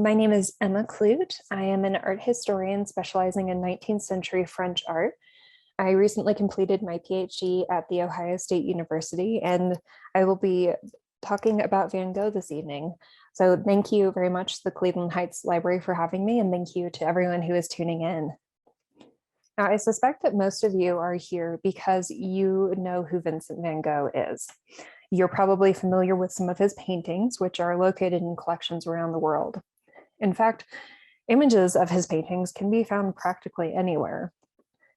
My name is Emma Clute. I am an art historian specializing in 19th century French art. I recently completed my PhD at The Ohio State University, and I will be talking about Van Gogh this evening. So thank you very much to the Cleveland Heights Library for having me, and thank you to everyone who is tuning in. Now, I suspect that most of you are here because you know who Vincent van Gogh is. You're probably familiar with some of his paintings, which are located in collections around the world. In fact, images of his paintings can be found practically anywhere.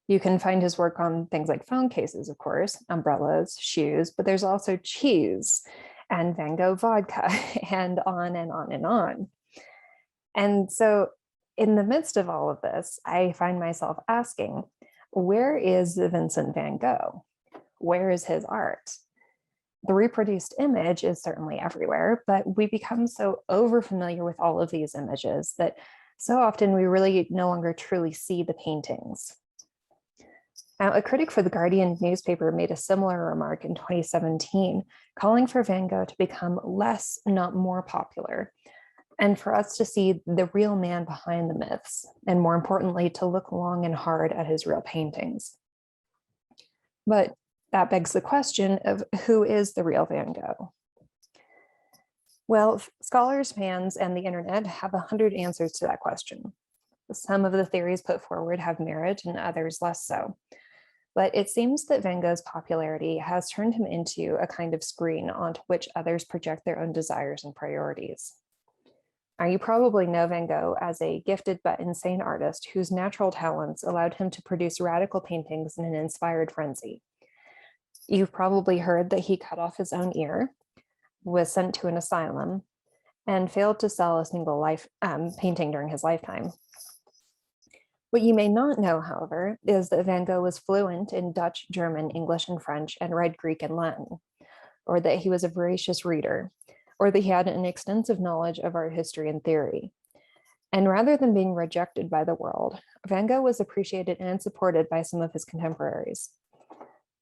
You can find his work on things like phone cases, of course, umbrellas, shoes, but there's also cheese and Van Gogh vodka and on and on and on. And so in the midst of all of this, I find myself asking, where is Vincent van Gogh? Where is his art? The reproduced image is certainly everywhere, but we become so overfamiliar with all of these images that so often we really no longer truly see the paintings. Now, a critic for the Guardian newspaper made a similar remark in 2017, calling for Van Gogh to become less, not more popular, and for us to see the real man behind the myths, and more importantly, to look long and hard at his real paintings. But that begs the question of who is the real Van Gogh? Well, scholars, fans, and the internet have 100 answers to that question. Some of the theories put forward have merit and others less so. But it seems that Van Gogh's popularity has turned him into a kind of screen onto which others project their own desires and priorities. Now, you probably know Van Gogh as a gifted but insane artist whose natural talents allowed him to produce radical paintings in an inspired frenzy. You've probably heard that he cut off his own ear, was sent to an asylum, and failed to sell a single painting during his lifetime. What you may not know, however, is that Van Gogh was fluent in Dutch, German, English, and French, and read Greek and Latin, or that he was a voracious reader, or that he had an extensive knowledge of art history and theory. And rather than being rejected by the world, Van Gogh was appreciated and supported by some of his contemporaries.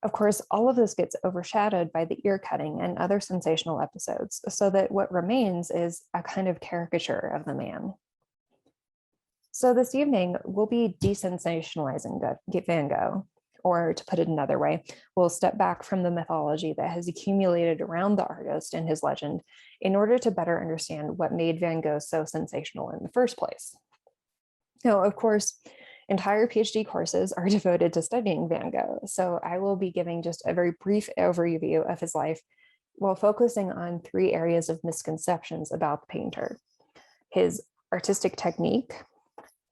Of course, all of this gets overshadowed by the ear cutting and other sensational episodes, so that what remains is a kind of caricature of the man. So this evening, we'll be desensationalizing Van Gogh, or to put it another way, we'll step back from the mythology that has accumulated around the artist and his legend in order to better understand what made Van Gogh so sensational in the first place. Now, of course, entire PhD courses are devoted to studying Van Gogh, so I will be giving just a very brief overview of his life while focusing on 3 areas of misconceptions about the painter: his artistic technique,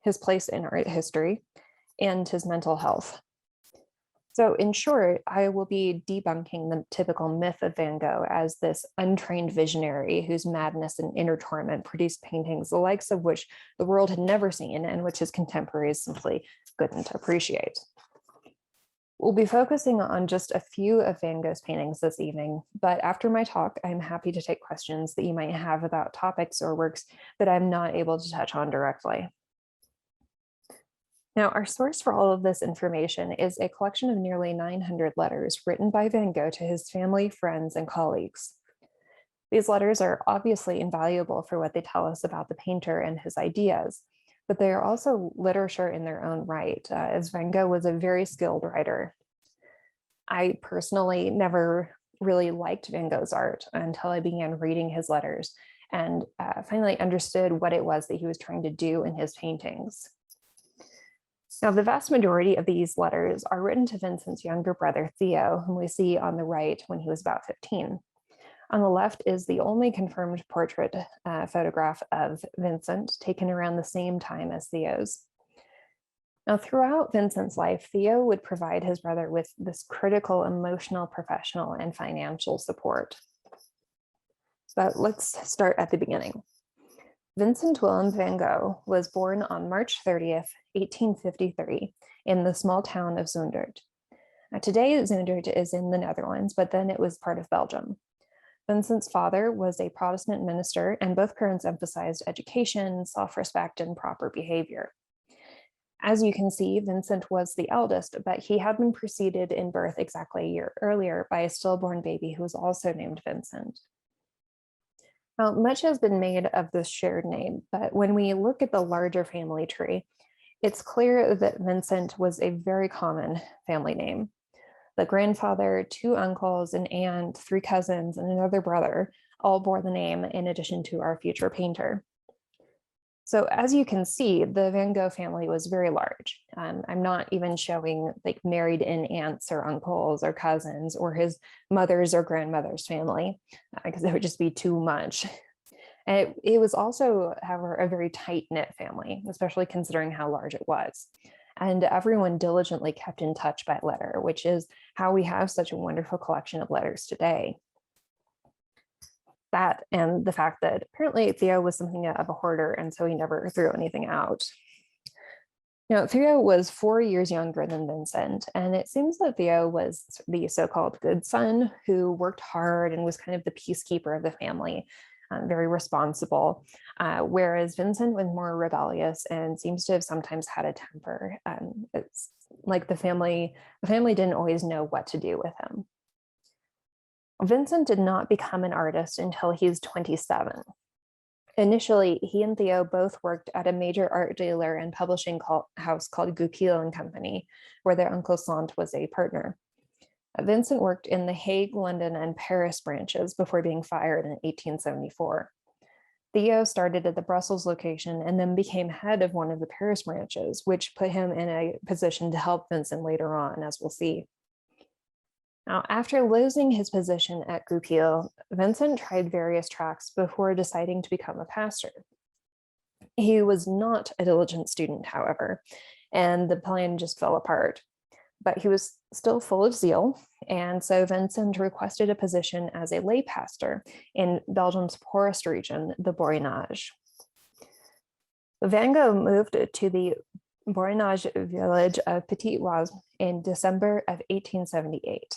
his place in art history, and his mental health. So in short, I will be debunking the typical myth of Van Gogh as this untrained visionary whose madness and inner torment produced paintings the likes of which the world had never seen and which his contemporaries simply couldn't appreciate. We'll be focusing on just a few of Van Gogh's paintings this evening, but after my talk, I'm happy to take questions that you might have about topics or works that I'm not able to touch on directly. Now, our source for all of this information is a collection of nearly 900 letters written by Van Gogh to his family, friends, and colleagues. These letters are obviously invaluable for what they tell us about the painter and his ideas, but they are also literature in their own right, as Van Gogh was a very skilled writer. I personally never really liked Van Gogh's art until I began reading his letters and finally understood what it was that he was trying to do in his paintings. Now, the vast majority of these letters are written to Vincent's younger brother, Theo, whom we see on the right when he was about 15. On the left is the only confirmed portrait photograph of Vincent, taken around the same time as Theo's. Now, throughout Vincent's life, Theo would provide his brother with this critical emotional, professional, and financial support. But let's start at the beginning. Vincent Willem van Gogh was born on March 30th, 1853, in the small town of Zundert. Now, today, Zundert is in the Netherlands, but then it was part of Belgium. Vincent's father was a Protestant minister, and both parents emphasized education, self-respect, and proper behavior. As you can see, Vincent was the eldest, but he had been preceded in birth exactly a year earlier by a stillborn baby who was also named Vincent. Much has been made of this shared name, but when we look at the larger family tree, it's clear that Vincent was a very common family name. The grandfather, two uncles, an aunt, three cousins, and another brother all bore the name in addition to our future painter. So as you can see, the Van Gogh family was very large. I'm not even showing like married in aunts or uncles or cousins or his mother's or grandmother's family, because it would just be too much. And it was also, however, a very tight-knit family, especially considering how large it was. And everyone diligently kept in touch by letter, which is how we have such a wonderful collection of letters today. That and the fact that apparently Theo was something of a hoarder, and so he never threw anything out. Now, Theo was 4 years younger than Vincent, and it seems that Theo was the so-called good son who worked hard and was kind of the peacekeeper of the family, very responsible, whereas Vincent was more rebellious and seems to have sometimes had a temper. It's like the family didn't always know what to do with him. Vincent did not become an artist until he was 27. Initially, he and Theo both worked at a major art dealer and publishing house called Gogh and Company, where their uncle Sant was a partner. Vincent worked in the Hague, London, and Paris branches before being fired in 1874. Theo started at the Brussels location and then became head of one of the Paris branches, which put him in a position to help Vincent later on, as we'll see. Now, after losing his position at Goupil, Vincent tried various tracks before deciding to become a pastor. He was not a diligent student, however, and the plan just fell apart. But he was still full of zeal, and so Vincent requested a position as a lay pastor in Belgium's poorest region, the Borinage. Van Gogh moved to the Borinage village of Petit Oise in December of 1878.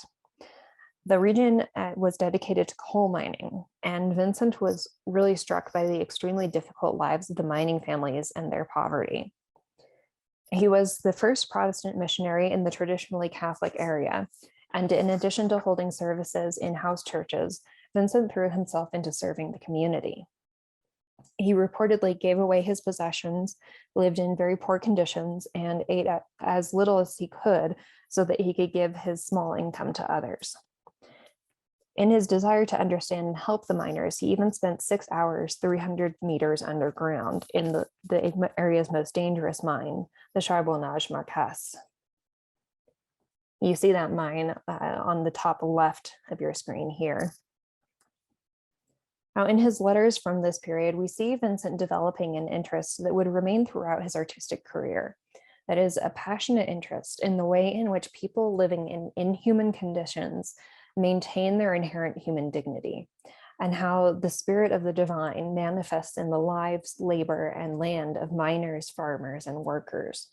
The region was dedicated to coal mining, and Vincent was really struck by the extremely difficult lives of the mining families and their poverty. He was the first Protestant missionary in the traditionally Catholic area, and in addition to holding services in house churches, Vincent threw himself into serving the community. He reportedly gave away his possessions, lived in very poor conditions, and ate as little as he could so that he could give his small income to others. In his desire to understand and help the miners, he even spent 6 hours, 300 meters underground in the area's most dangerous mine, the Charbonnage Marcasse. You see that mine on the top left of your screen here. Now, in his letters from this period, we see Vincent developing an interest that would remain throughout his artistic career. That is, a passionate interest in the way in which people living in inhuman conditions maintain their inherent human dignity, and how the spirit of the divine manifests in the lives, labor, and land of miners, farmers, and workers.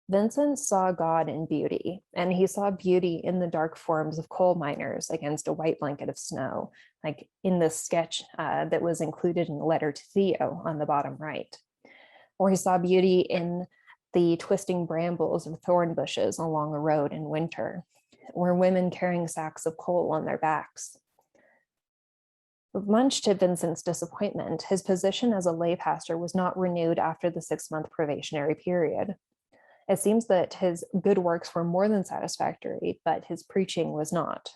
Vincent saw God in beauty, and he saw beauty in the dark forms of coal miners against a white blanket of snow, like in the sketch that was included in the letter to Theo on the bottom right. Or he saw beauty in the twisting brambles of thorn bushes along a road in winter, or women carrying sacks of coal on their backs. Much to Vincent's disappointment, his position as a lay pastor was not renewed after the 6-month probationary period. It seems that his good works were more than satisfactory, but his preaching was not.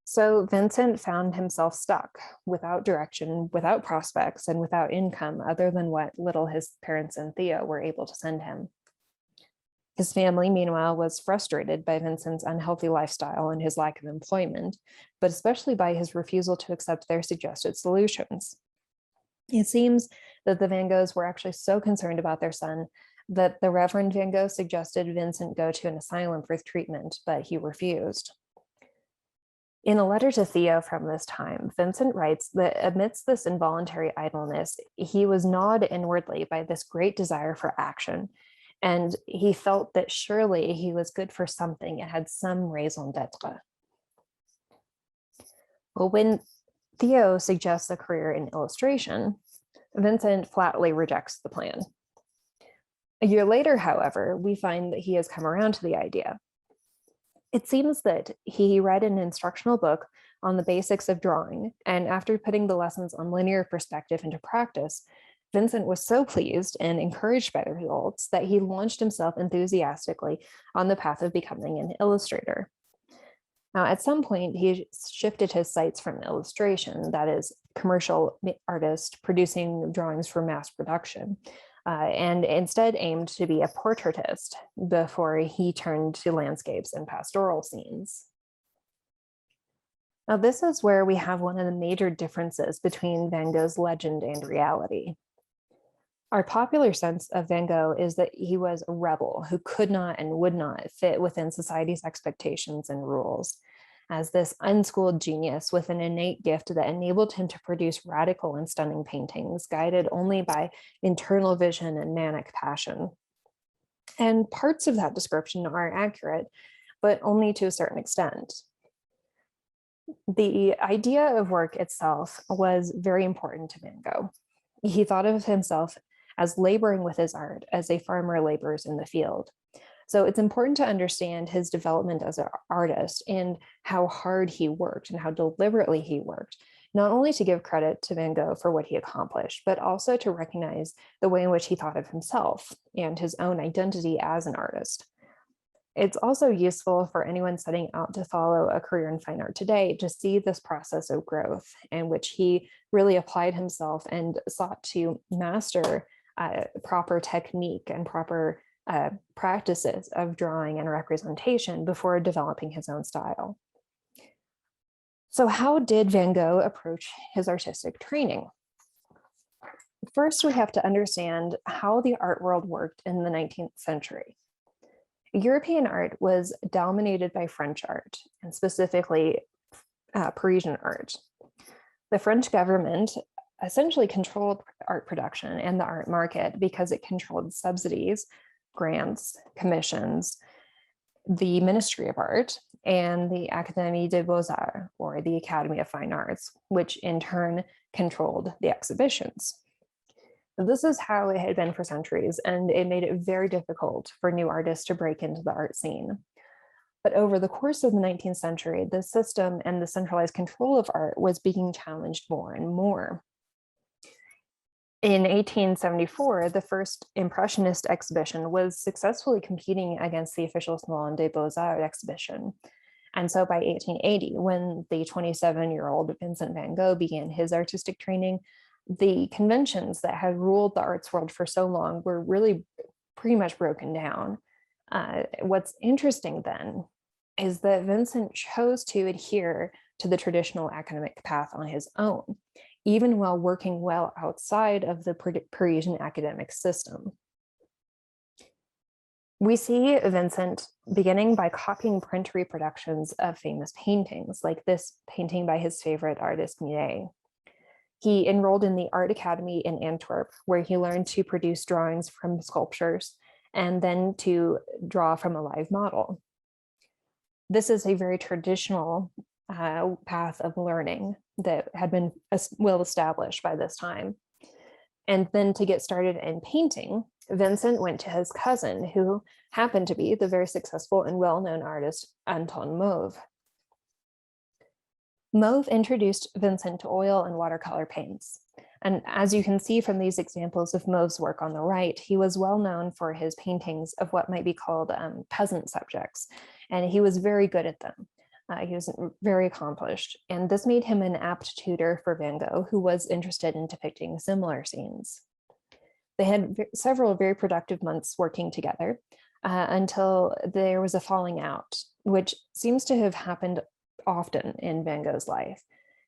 So Vincent found himself stuck, without direction, without prospects, and without income other than what little his parents and Theo were able to send him. His family, meanwhile, was frustrated by Vincent's unhealthy lifestyle and his lack of employment, but especially by his refusal to accept their suggested solutions. It seems that the Van Goghs were actually so concerned about their son that the Reverend Van Gogh suggested Vincent go to an asylum for treatment, but he refused. In a letter to Theo from this time, Vincent writes that amidst this involuntary idleness, he was gnawed inwardly by this great desire for action, and he felt that surely he was good for something and had some raison d'etre. Well, when Theo suggests a career in illustration, Vincent flatly rejects the plan. A year later, however, we find that he has come around to the idea. It seems that he read an instructional book on the basics of drawing, and after putting the lessons on linear perspective into practice, Vincent was so pleased and encouraged by the results that he launched himself enthusiastically on the path of becoming an illustrator. Now, at some point, he shifted his sights from illustration, that is, commercial artist producing drawings for mass production, and instead aimed to be a portraitist before he turned to landscapes and pastoral scenes. Now, this is where we have one of the major differences between Van Gogh's legend and reality. Our popular sense of Van Gogh is that he was a rebel who could not and would not fit within society's expectations and rules, as this unschooled genius with an innate gift that enabled him to produce radical and stunning paintings, guided only by internal vision and manic passion. And parts of that description are accurate, but only to a certain extent. The idea of work itself was very important to Van Gogh. He thought of himself as laboring with his art as a farmer labors in the field. So it's important to understand his development as an artist and how hard he worked and how deliberately he worked, not only to give credit to Van Gogh for what he accomplished, but also to recognize the way in which he thought of himself and his own identity as an artist. It's also useful for anyone setting out to follow a career in fine art today to see this process of growth in which he really applied himself and sought to master proper technique and proper practices of drawing and representation before developing his own style. So how did Van Gogh approach his artistic training? First, we have to understand how the art world worked in the 19th century. European art was dominated by French art, and specifically Parisian art. The French government essentially controlled art production and the art market because it controlled subsidies, grants, commissions, the Ministry of Art, and the Académie des Beaux-Arts, or the Academy of Fine Arts, which in turn controlled the exhibitions. This is how it had been for centuries, and it made it very difficult for new artists to break into the art scene. But over the course of the 19th century, the system and the centralized control of art was being challenged more and more. In 1874, the first Impressionist exhibition was successfully competing against the official Salon des Beaux-Arts exhibition. And so by 1880, when the 27-year-old Vincent van Gogh began his artistic training, the conventions that had ruled the arts world for so long were really pretty much broken down. What's interesting then is that Vincent chose to adhere to the traditional academic path on his own, even while working well outside of the Parisian academic system. We see Vincent beginning by copying print reproductions of famous paintings, like this painting by his favorite artist, Monet. He enrolled in the Art Academy in Antwerp, where he learned to produce drawings from sculptures and then to draw from a live model. This is a very traditional path of learning that had been well established by this time. And then to get started in painting, Vincent went to his cousin, who happened to be the very successful and well-known artist Anton Mauve. Mauve introduced Vincent to oil and watercolor paints. And as you can see from these examples of Mauve's work on the right, he was well known for his paintings of what might be called peasant subjects, and he was very good at them. He was very accomplished, and this made him an apt tutor for Van Gogh, who was interested in depicting similar scenes. They had several very productive months working together until there was a falling out, which seems to have happened often in Van Gogh's life.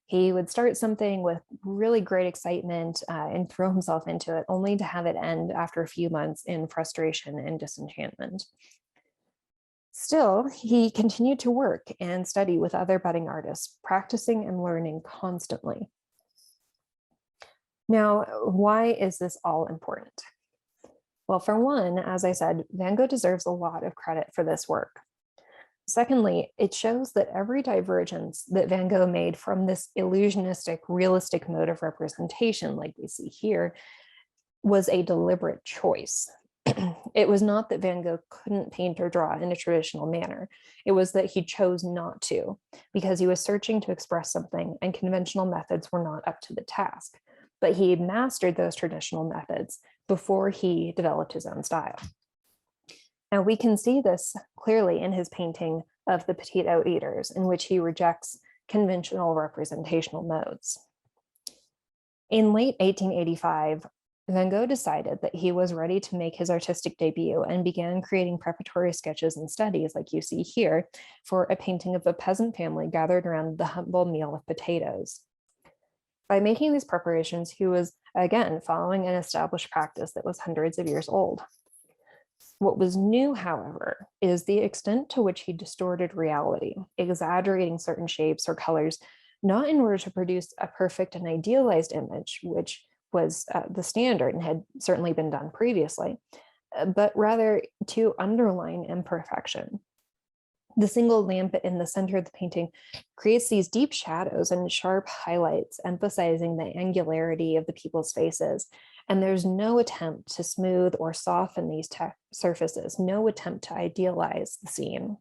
He would start something with really great excitement and throw himself into it, only to have it end after a few months in frustration and disenchantment. Still, he continued to work and study with other budding artists, practicing and learning constantly. Now, why is this all important? Well, for one, as I said, Van Gogh deserves a lot of credit for this work. Secondly, it shows that every divergence that Van Gogh made from this illusionistic, realistic mode of representation, like we see here, was a deliberate choice. It was not that Van Gogh couldn't paint or draw in a traditional manner. It was that he chose not to, because he was searching to express something and conventional methods were not up to the task. But he mastered those traditional methods before he developed his own style. And we can see this clearly in his painting of the potato eaters, in which he rejects conventional representational modes. In late 1885, Van Gogh decided that he was ready to make his artistic debut and began creating preparatory sketches and studies, like you see here, for a painting of a peasant family gathered around the humble meal of potatoes. By making these preparations, he was, again, following an established practice that was hundreds of years old. What was new, however, is the extent to which he distorted reality, exaggerating certain shapes or colors, not in order to produce a perfect and idealized image, which was the standard and had certainly been done previously, but rather to underline imperfection. The single lamp in the center of the painting creates these deep shadows and sharp highlights, emphasizing the angularity of the people's faces. And there's no attempt to smooth or soften these surfaces, no attempt to idealize the scene.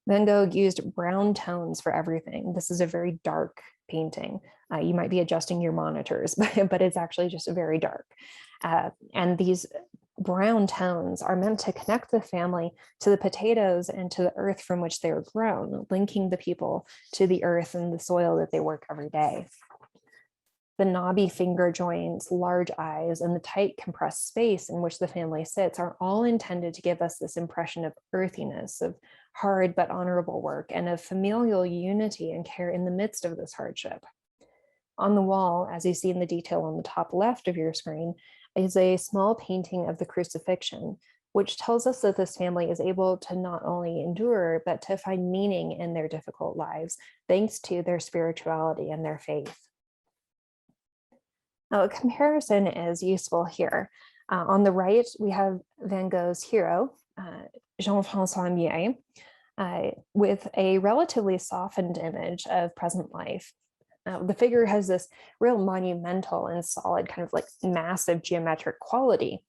Van Gogh used brown tones for everything. This is a very dark painting. You might be adjusting your monitors, but it's actually just very dark. And these brown tones are meant to connect the family to the potatoes and to the earth from which they were grown, linking the people to the earth and the soil that they work every day. The knobby finger joints, large eyes, and the tight compressed space in which the family sits are all intended to give us this impression of earthiness, of hard but honorable work, and of familial unity and care in the midst of this hardship. On the wall, as you see in the detail on the top left of your screen, is a small painting of the crucifixion, which tells us that this family is able to not only endure, but to find meaning in their difficult lives, thanks to their spirituality and their faith. Now, a comparison is useful here. On the right, we have Van Gogh's hero, Jean-François Millet, with a relatively softened image of present life. The figure has this real monumental and solid, kind of like massive geometric quality.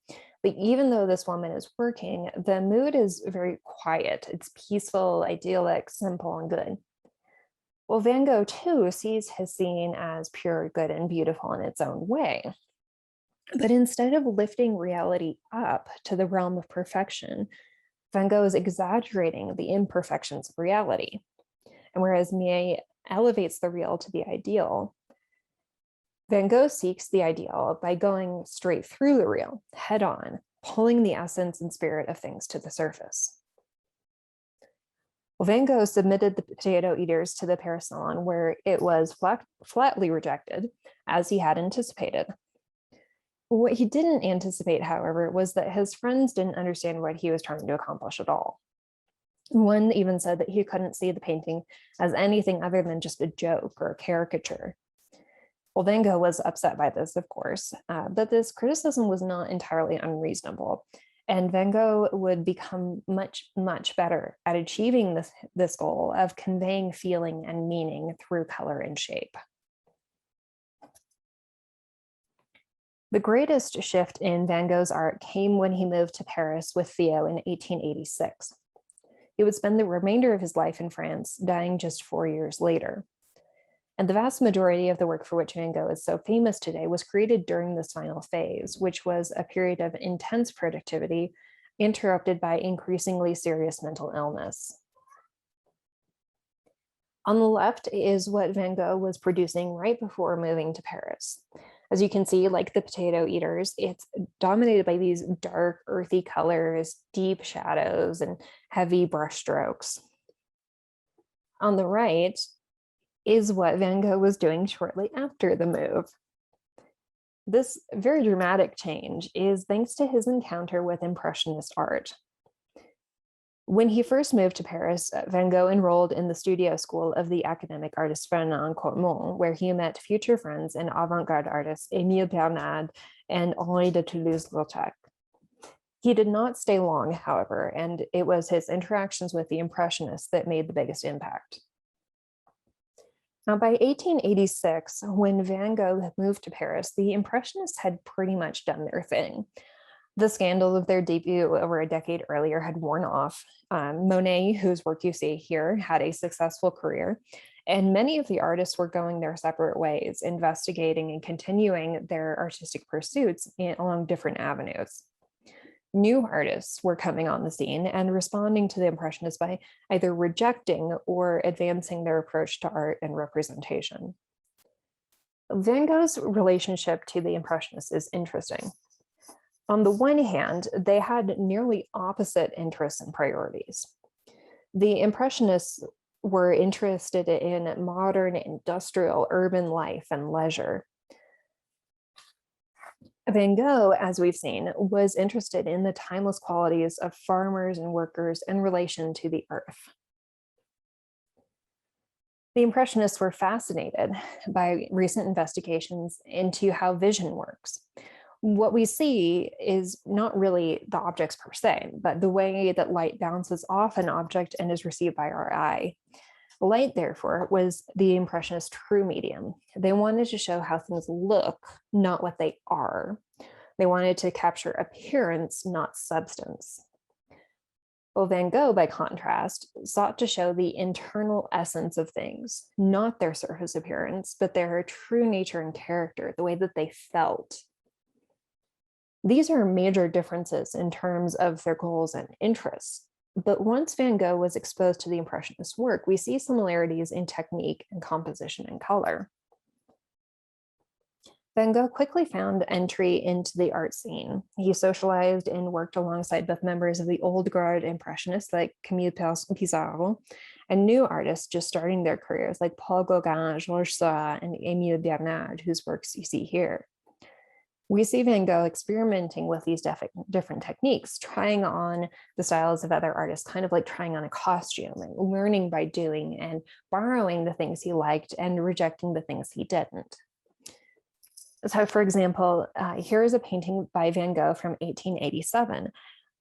But even though this woman is working, the mood is very quiet. It's peaceful, idyllic, simple, and good. Well, Van Gogh too sees his scene as pure, good, and beautiful in its own way. But instead of lifting reality up to the realm of perfection, Van Gogh is exaggerating the imperfections of reality. And whereas Millet elevates the real to the ideal, Van Gogh seeks the ideal by going straight through the real, head on, pulling the essence and spirit of things to the surface. Well, Van Gogh submitted the potato eaters to the Paris Salon, where it was flatly rejected, as he had anticipated. What he didn't anticipate, however, was that his friends didn't understand what he was trying to accomplish at all. One even said that he couldn't see the painting as anything other than just a joke or a caricature. Well, Van Gogh was upset by this, of course, but this criticism was not entirely unreasonable. And Van Gogh would become much, much better at achieving this goal of conveying feeling and meaning through color and shape. The greatest shift in Van Gogh's art came when he moved to Paris with Theo in 1886. He would spend the remainder of his life in France, dying just 4 years later. And the vast majority of the work for which Van Gogh is so famous today was created during this final phase, which was a period of intense productivity, interrupted by increasingly serious mental illness. On the left is what Van Gogh was producing right before moving to Paris. As you can see, like the potato eaters, it's dominated by these dark, earthy colors, deep shadows, and heavy brush strokes. On the right is what Van Gogh was doing shortly after the move. This very dramatic change is thanks to his encounter with Impressionist art. When he first moved to Paris, Van Gogh enrolled in the studio school of the academic artist Fernand Cormont, where he met future friends and avant-garde artists Émile Bernard and Henri de Toulouse-Lautrec. He did not stay long, however, and it was his interactions with the Impressionists that made the biggest impact. Now, by 1886, when Van Gogh moved to Paris, the Impressionists had pretty much done their thing. The scandal of their debut over a decade earlier had worn off. Monet, whose work you see here, had a successful career, and many of the artists were going their separate ways, investigating and continuing their artistic pursuits along different avenues. New artists were coming on the scene and responding to the Impressionists by either rejecting or advancing their approach to art and representation. Van Gogh's relationship to the Impressionists is interesting. On the one hand, they had nearly opposite interests and priorities. The Impressionists were interested in modern, industrial, urban life and leisure. Van Gogh, as we've seen, was interested in the timeless qualities of farmers and workers in relation to the earth. The Impressionists were fascinated by recent investigations into how vision works. What we see is not really the objects per se, but the way that light bounces off an object and is received by our eye. Light, therefore, was the Impressionist true medium. They wanted to show how things look, not what they are. They wanted to capture appearance, not substance. Well, Van Gogh, by contrast, sought to show the internal essence of things, not their surface appearance, but their true nature and character, the way that they felt. These are major differences in terms of their goals and interests. But once Van Gogh was exposed to the Impressionist work, we see similarities in technique and composition and color. Van Gogh quickly found entry into the art scene. He socialized and worked alongside both members of the old guard Impressionists like Camille Pissarro and new artists just starting their careers like Paul Gauguin, Georges Seurat, and Émile Bernard, whose works you see here. We see Van Gogh experimenting with these different techniques, trying on the styles of other artists, kind of like trying on a costume and learning by doing and borrowing the things he liked and rejecting the things he didn't. So for example, here is a painting by Van Gogh from 1887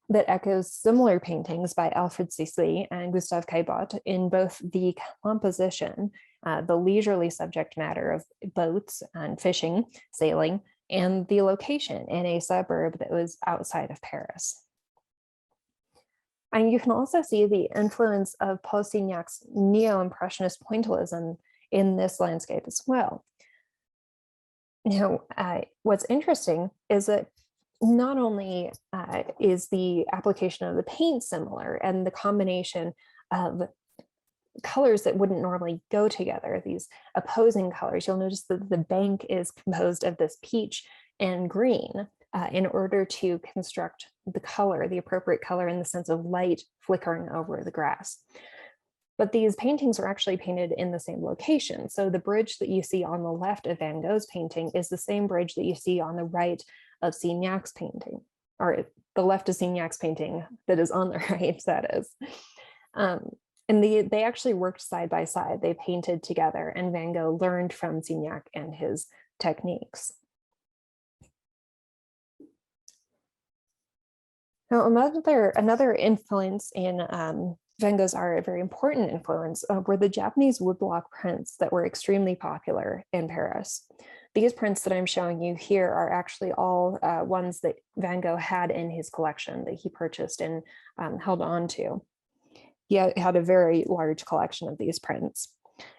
that echoes similar paintings by Alfred Sisley and Gustave Caillebotte in both the composition, the leisurely subject matter of boats and fishing, sailing, and the location in a suburb that was outside of Paris. And you can also see the influence of Paul Signac's neo-impressionist pointillism in this landscape as well. Now, what's interesting is that not only is the application of the paint similar and the combination of colors that wouldn't normally go together, these opposing colors. You'll notice that the bank is composed of this peach and green in order to construct the color, the appropriate color in the sense of light flickering over the grass. But these paintings are actually painted in the same location. So the bridge that you see on the left of Van Gogh's painting is the same bridge that you see on the right of Signac's painting, or the left of Signac's painting that is on the right, that is. And they actually worked side by side. They painted together, and Van Gogh learned from Signac and his techniques. Now, another influence in Van Gogh's art, a very important influence, were the Japanese woodblock prints that were extremely popular in Paris. These prints that I'm showing you here are actually all ones that Van Gogh had in his collection that he purchased and held on to. He had a very large collection of these prints.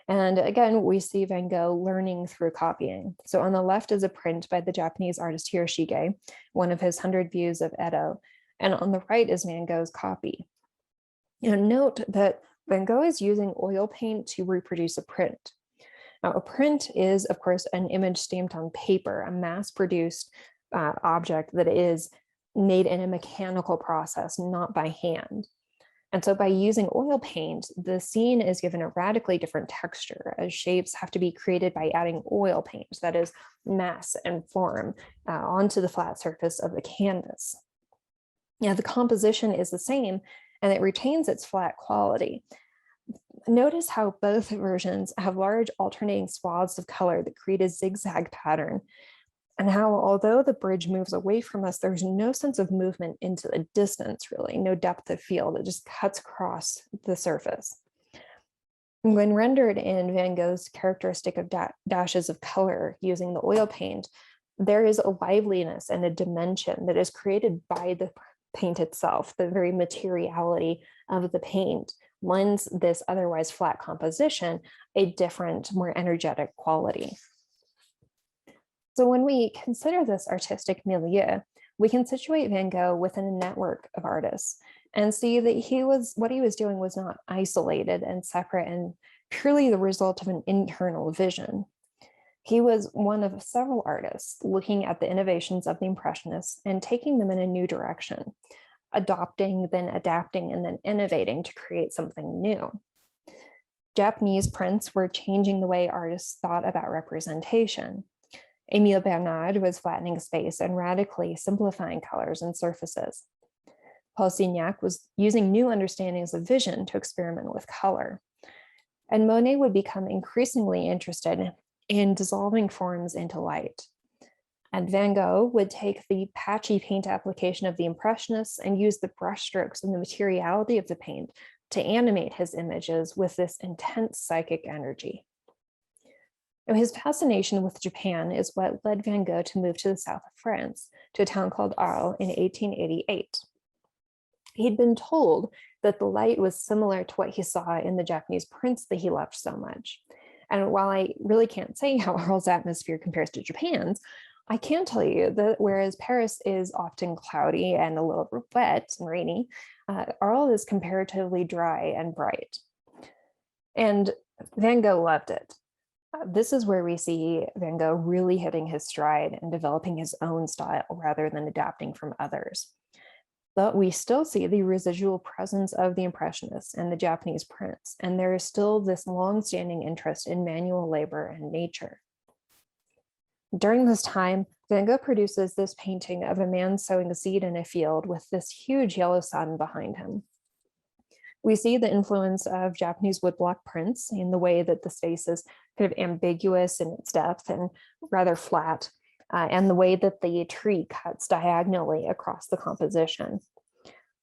And again, we see Van Gogh learning through copying. So on the left is a print by the Japanese artist Hiroshige, one of his 100 views of Edo. And on the right is Van Gogh's copy. Note that Van Gogh is using oil paint to reproduce a print. Now, a print is, of course, an image stamped on paper, a mass-produced object that is made in a mechanical process, not by hand. And so by using oil paint, the scene is given a radically different texture, as shapes have to be created by adding oil paint, that is mass and form, onto the flat surface of the canvas. Now, the composition is the same, and it retains its flat quality. Notice how both versions have large alternating swaths of color that create a zigzag pattern, and how, although the bridge moves away from us, there's no sense of movement into the distance, really, no depth of field. It just cuts across the surface. When rendered in Van Gogh's characteristic of dashes of color using the oil paint, there is a liveliness and a dimension that is created by the paint itself. The very materiality of the paint lends this otherwise flat composition a different, more energetic quality. So when we consider this artistic milieu, we can situate Van Gogh within a network of artists and see that what he was doing was not isolated and separate and purely the result of an internal vision. He was one of several artists looking at the innovations of the Impressionists and taking them in a new direction, adopting, then adapting, and then innovating to create something new. Japanese prints were changing the way artists thought about representation. Émile Bernard was flattening space and radically simplifying colors and surfaces. Paul Signac was using new understandings of vision to experiment with color. And Monet would become increasingly interested in dissolving forms into light. And Van Gogh would take the patchy paint application of the Impressionists and use the brushstrokes and the materiality of the paint to animate his images with this intense psychic energy. Now, his fascination with Japan is what led Van Gogh to move to the south of France, to a town called Arles in 1888. He'd been told that the light was similar to what he saw in the Japanese prints that he loved so much. And while I really can't say how Arles' atmosphere compares to Japan's, I can tell you that whereas Paris is often cloudy and a little wet and rainy, Arles is comparatively dry and bright. And Van Gogh loved it. This is where we see Van Gogh really hitting his stride and developing his own style rather than adapting from others. But we still see the residual presence of the Impressionists and the Japanese prints, and there is still this long-standing interest in manual labor and nature. During this time, Van Gogh produces this painting of a man sowing a seed in a field with this huge yellow sun behind him. We see the influence of Japanese woodblock prints in the way that the space is kind of ambiguous in its depth and rather flat, and the way that the tree cuts diagonally across the composition.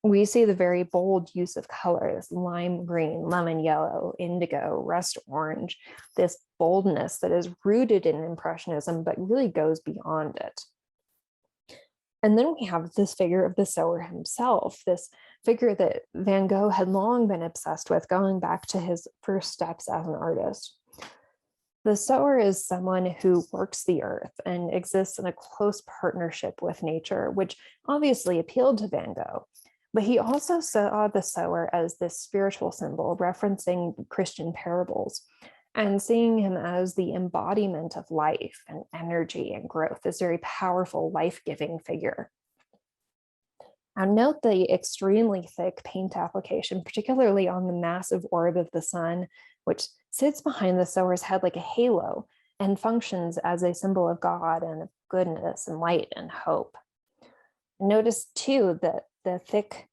We see the very bold use of colors, lime green, lemon yellow, indigo, rust orange, this boldness that is rooted in Impressionism, but really goes beyond it. And then we have this figure of the sower himself, this figure that Van Gogh had long been obsessed with, going back to his first steps as an artist. The sower is someone who works the earth and exists in a close partnership with nature, which obviously appealed to Van Gogh. But he also saw the sower as this spiritual symbol, referencing Christian parables, and seeing him as the embodiment of life and energy and growth, this very powerful, life-giving figure. And note the extremely thick paint application, particularly on the massive orb of the sun, which sits behind the sower's head like a halo and functions as a symbol of God and of goodness and light and hope. Notice too that the thick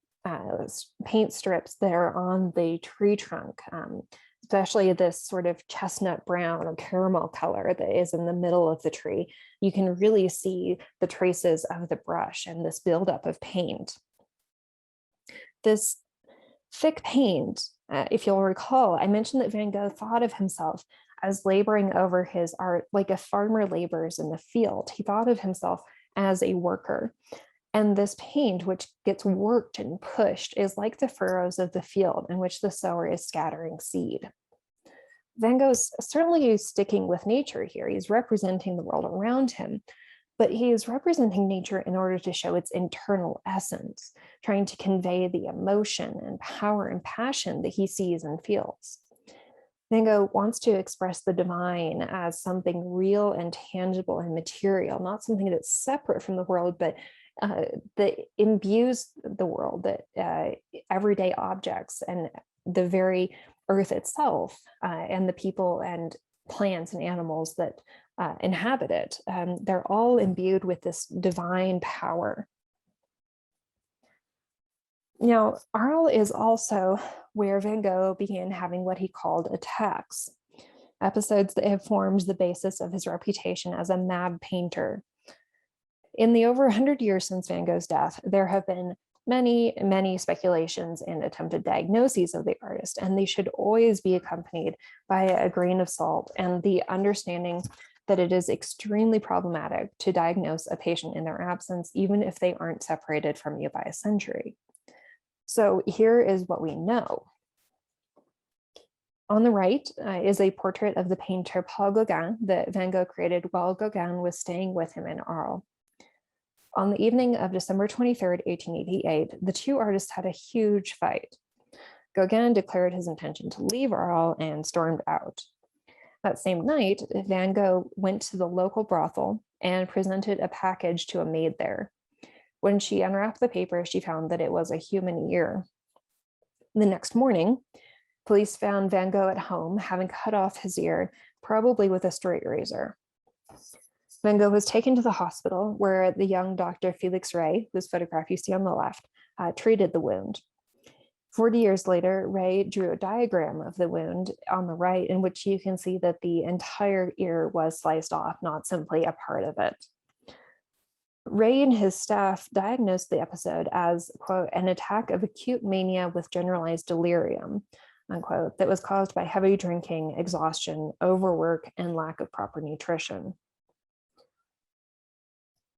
paint strips that are on the tree trunk, especially this sort of chestnut brown or caramel color that is in the middle of the tree, you can really see the traces of the brush and this buildup of paint. This thick paint, if you'll recall, I mentioned that Van Gogh thought of himself as laboring over his art like a farmer labors in the field. He thought of himself as a worker. And this paint, which gets worked and pushed, is like the furrows of the field in which the sower is scattering seed. Van Gogh's certainly sticking with nature here. He's representing the world around him, but he is representing nature in order to show its internal essence, trying to convey the emotion and power and passion that he sees and feels. Van Gogh wants to express the divine as something real and tangible and material, not something that's separate from the world, but that imbues the world, that everyday objects and the very earth itself and the people and plants and animals that inhabit it, they're all imbued with this divine power. Now, Arles is also where Van Gogh began having what he called attacks, episodes that have formed the basis of his reputation as a mad painter. In the over 100 years since Van Gogh's death, there have been many, many speculations and attempted diagnoses of the artist, and they should always be accompanied by a grain of salt and the understanding that it is extremely problematic to diagnose a patient in their absence, even if they aren't separated from you by a century. So here is what we know. On the right is a portrait of the painter Paul Gauguin that Van Gogh created while Gauguin was staying with him in Arles. On the evening of December 23rd, 1888, the two artists had a huge fight. Gauguin declared his intention to leave Arles and stormed out. That same night, Van Gogh went to the local brothel and presented a package to a maid there. When she unwrapped the paper, she found that it was a human ear. The next morning, police found Van Gogh at home, having cut off his ear, probably with a straight razor. Van Gogh was taken to the hospital where the young Dr. Felix Ray, whose photograph you see on the left, treated the wound. 40 years later, Ray drew a diagram of the wound on the right in which you can see that the entire ear was sliced off, not simply a part of it. Ray and his staff diagnosed the episode as, quote, an attack of acute mania with generalized delirium, unquote, that was caused by heavy drinking, exhaustion, overwork, and lack of proper nutrition.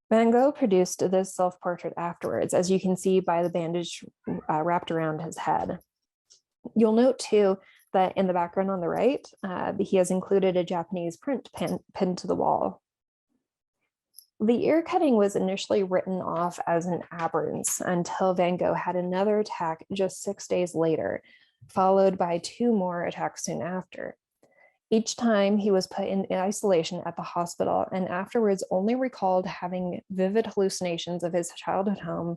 Van Gogh produced this self-portrait afterwards, as you can see by the bandage wrapped around his head. You'll note too that in the background on the right, he has included a Japanese print pinned to the wall. The ear cutting was initially written off as an aberrance until Van Gogh had another attack just 6 days later, followed by 2 more attacks soon after. Each time he was put in isolation at the hospital and afterwards only recalled having vivid hallucinations of his childhood home,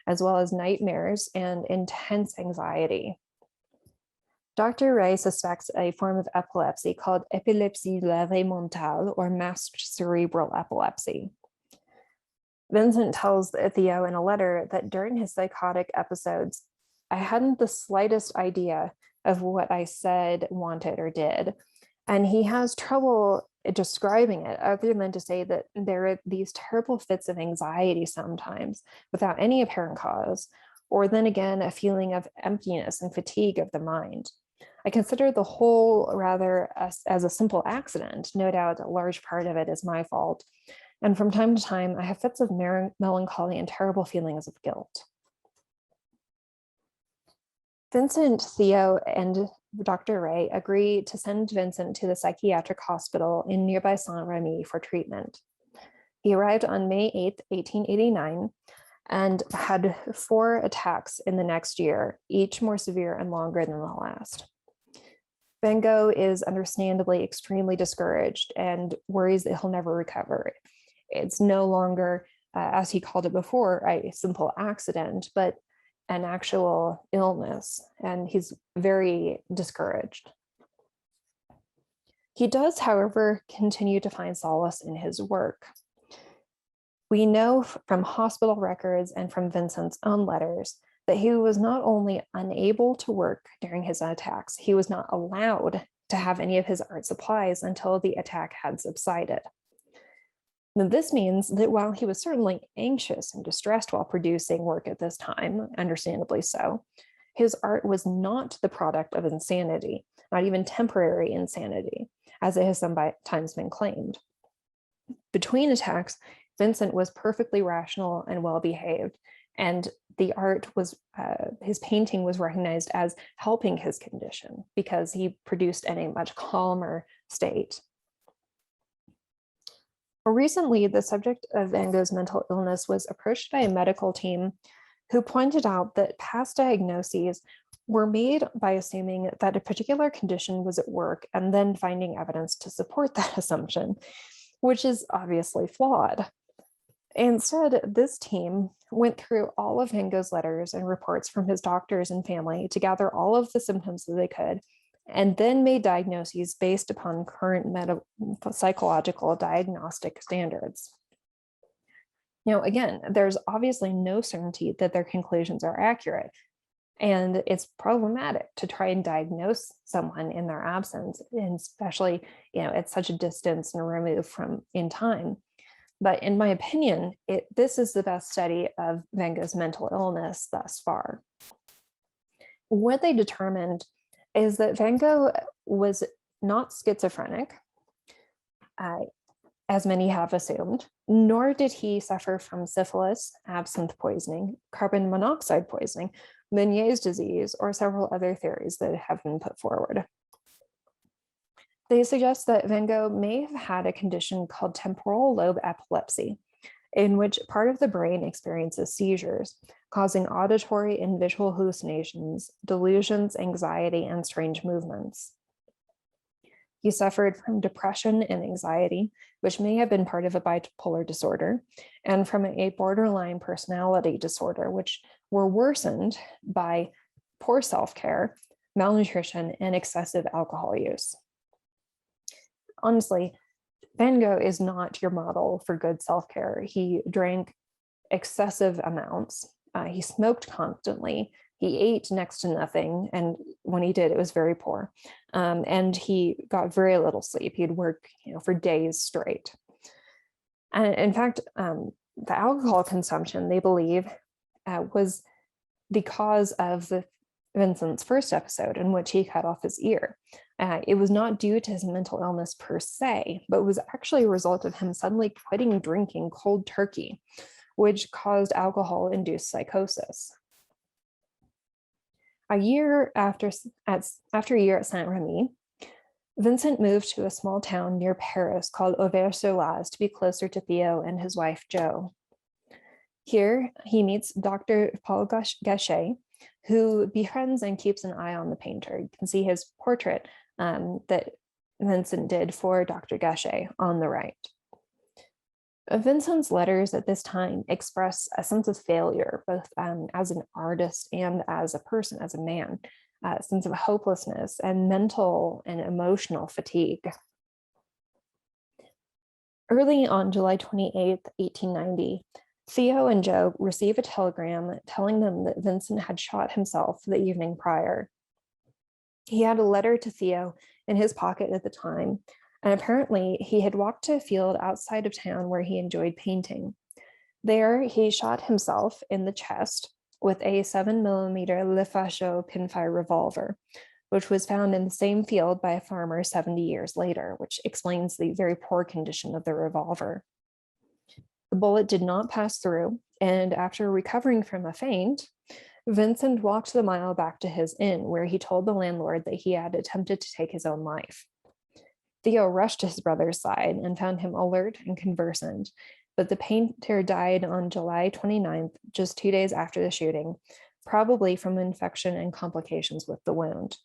as well as nightmares and intense anxiety. Dr. Ray suspects a form of epilepsy called epilepsie leve mentale, or masked cerebral epilepsy. Vincent tells Theo in a letter that during his psychotic episodes, I hadn't the slightest idea of what I said, wanted, or did. And he has trouble describing it other than to say that there are these terrible fits of anxiety sometimes without any apparent cause, or then again, a feeling of emptiness and fatigue of the mind. I consider the whole rather as a simple accident. No doubt a large part of it is my fault. And from time to time, I have fits of melancholy and terrible feelings of guilt. Vincent, Theo, and Dr. Ray agree to send Vincent to the psychiatric hospital in nearby Saint-Remy for treatment. He arrived on May 8th, 1889, and had 4 attacks in the next year, each more severe and longer than the last. Van Gogh is understandably extremely discouraged and worries that he'll never recover. It's no longer, as he called it before, a simple accident, but an actual illness, and he's very discouraged. He does, however, continue to find solace in his work. We know from hospital records and from Vincent's own letters that he was not only unable to work during his attacks, he was not allowed to have any of his art supplies until the attack had subsided. Now, this means that while he was certainly anxious and distressed while producing work at this time, understandably so, his art was not the product of insanity, not even temporary insanity, as it has sometimes been claimed. Between attacks, Vincent was perfectly rational and well-behaved, and the art was, his painting was recognized as helping his condition because he produced in a much calmer state. Recently, the subject of Van Gogh's mental illness was approached by a medical team who pointed out that past diagnoses were made by assuming that a particular condition was at work and then finding evidence to support that assumption, which is obviously flawed. Instead, this team went through all of Van Gogh's letters and reports from his doctors and family to gather all of the symptoms that they could, and then made diagnoses based upon current psychological diagnostic standards. Now, again, there's obviously no certainty that their conclusions are accurate, and it's problematic to try and diagnose someone in their absence, and especially, at such a distance and removed from in time. But in my opinion, this is the best study of Van Gogh's mental illness thus far. What they determined is that Van Gogh was not schizophrenic. as many have assumed, nor did he suffer from syphilis, absinthe poisoning, carbon monoxide poisoning, Meniere's disease, or several other theories that have been put forward. They suggest that Van Gogh may have had a condition called temporal lobe epilepsy, in which part of the brain experiences seizures, causing auditory and visual hallucinations, delusions, anxiety, and strange movements. He suffered from depression and anxiety, which may have been part of a bipolar disorder, and from a borderline personality disorder, which were worsened by poor self-care, malnutrition, and excessive alcohol use. Honestly, Van Gogh is not your model for good self-care. He drank excessive amounts. He smoked constantly. He ate next to nothing. And when he did, it was very poor. And he got very little sleep. He'd work, for days straight. And in fact, the alcohol consumption, they believe, was the cause of Vincent's first episode in which he cut off his ear. It was not due to his mental illness per se, but was actually a result of him suddenly quitting drinking cold turkey, which caused alcohol-induced psychosis. After a year at Saint-Remy, Vincent moved to a small town near Paris called Auvers-sur-Oise to be closer to Theo and his wife, Jo. Here, he meets Dr. Paul Gachet, who befriends and keeps an eye on the painter. You can see his portrait that Vincent did for Dr. Gachet on the right. Vincent's letters at this time express a sense of failure, both as an artist and as a person, as a man, a sense of hopelessness and mental and emotional fatigue. Early on July 28th, 1890, Theo and Jo receive a telegram telling them that Vincent had shot himself the evening prior. He had a letter to Theo in his pocket at the time, and apparently he had walked to a field outside of town where he enjoyed painting. There, he shot himself in the chest with a 7mm Le Fachot pinfire revolver, which was found in the same field by a farmer 70 years later, which explains the very poor condition of the revolver. The bullet did not pass through, and after recovering from a faint, Vincent walked the mile back to his inn, where he told the landlord that he had attempted to take his own life. Theo rushed to his brother's side and found him alert and conversant, but the painter died on July 29th, just 2 days after the shooting, probably from infection and complications with the wound.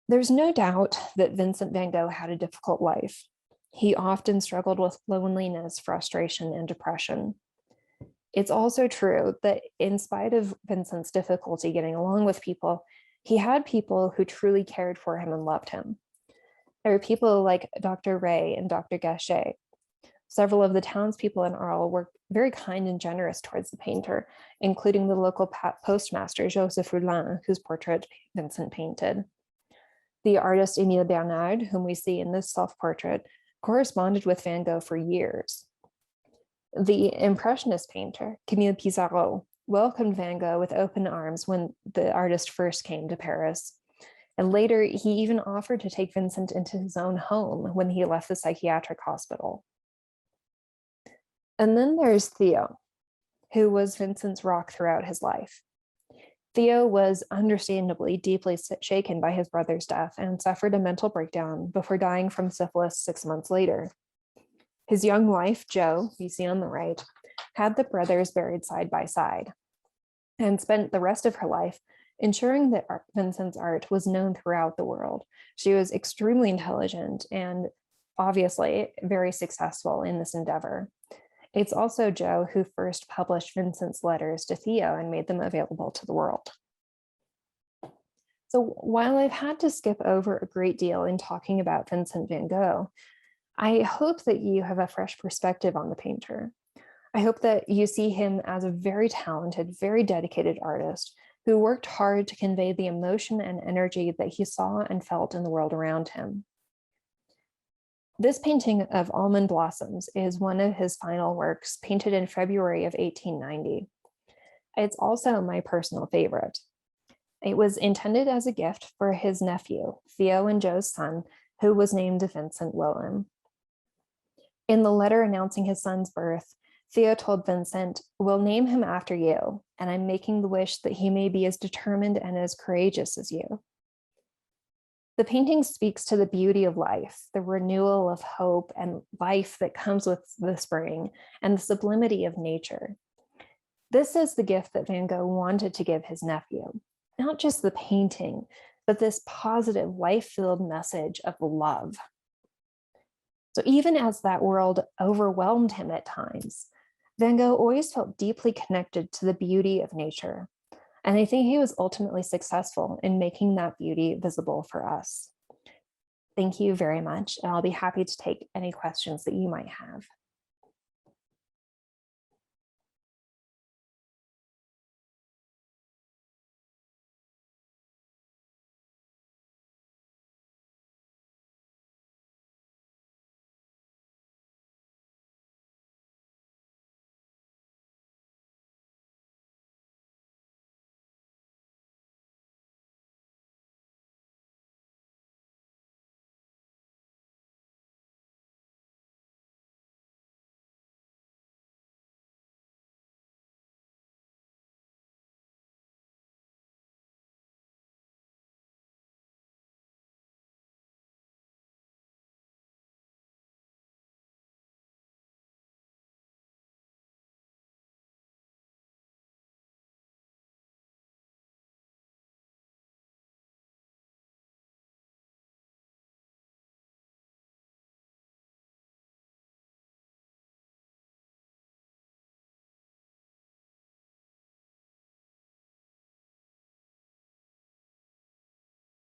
There's no doubt that Vincent van Gogh had a difficult life. He often struggled with loneliness, frustration, and depression. It's also true that in spite of Vincent's difficulty getting along with people, he had people who truly cared for him and loved him. There were people like Dr. Ray and Dr. Gachet. Several of the townspeople in Arles were very kind and generous towards the painter, including the local postmaster, Joseph Roulin, whose portrait Vincent painted. The artist Émile Bernard, whom we see in this self-portrait, corresponded with Van Gogh for years. The Impressionist painter, Camille Pissarro, welcomed Van Gogh with open arms when the artist first came to Paris. And later, he even offered to take Vincent into his own home when he left the psychiatric hospital. And then there's Theo, who was Vincent's rock throughout his life. Theo was understandably deeply shaken by his brother's death and suffered a mental breakdown before dying from syphilis 6 months later. His young wife, Jo, you see on the right, had the brothers buried side by side and spent the rest of her life ensuring that Vincent's art was known throughout the world. She was extremely intelligent and obviously very successful in this endeavor. It's also Jo who first published Vincent's letters to Theo and made them available to the world. So while I've had to skip over a great deal in talking about Vincent van Gogh, I hope that you have a fresh perspective on the painter. I hope that you see him as a very talented, very dedicated artist who worked hard to convey the emotion and energy that he saw and felt in the world around him. This painting of almond blossoms is one of his final works, painted in February of 1890. It's also my personal favorite. It was intended as a gift for his nephew, Theo and Jo's son, who was named Vincent Willem. In the letter announcing his son's birth, Theo told Vincent, "We'll name him after you, and I'm making the wish that he may be as determined and as courageous as you." The painting speaks to the beauty of life, the renewal of hope and life that comes with the spring, and the sublimity of nature. This is the gift that Van Gogh wanted to give his nephew, not just the painting, but this positive, life-filled message of love. So even as that world overwhelmed him at times, Van Gogh always felt deeply connected to the beauty of nature. And I think he was ultimately successful in making that beauty visible for us. Thank you very much. And I'll be happy to take any questions that you might have.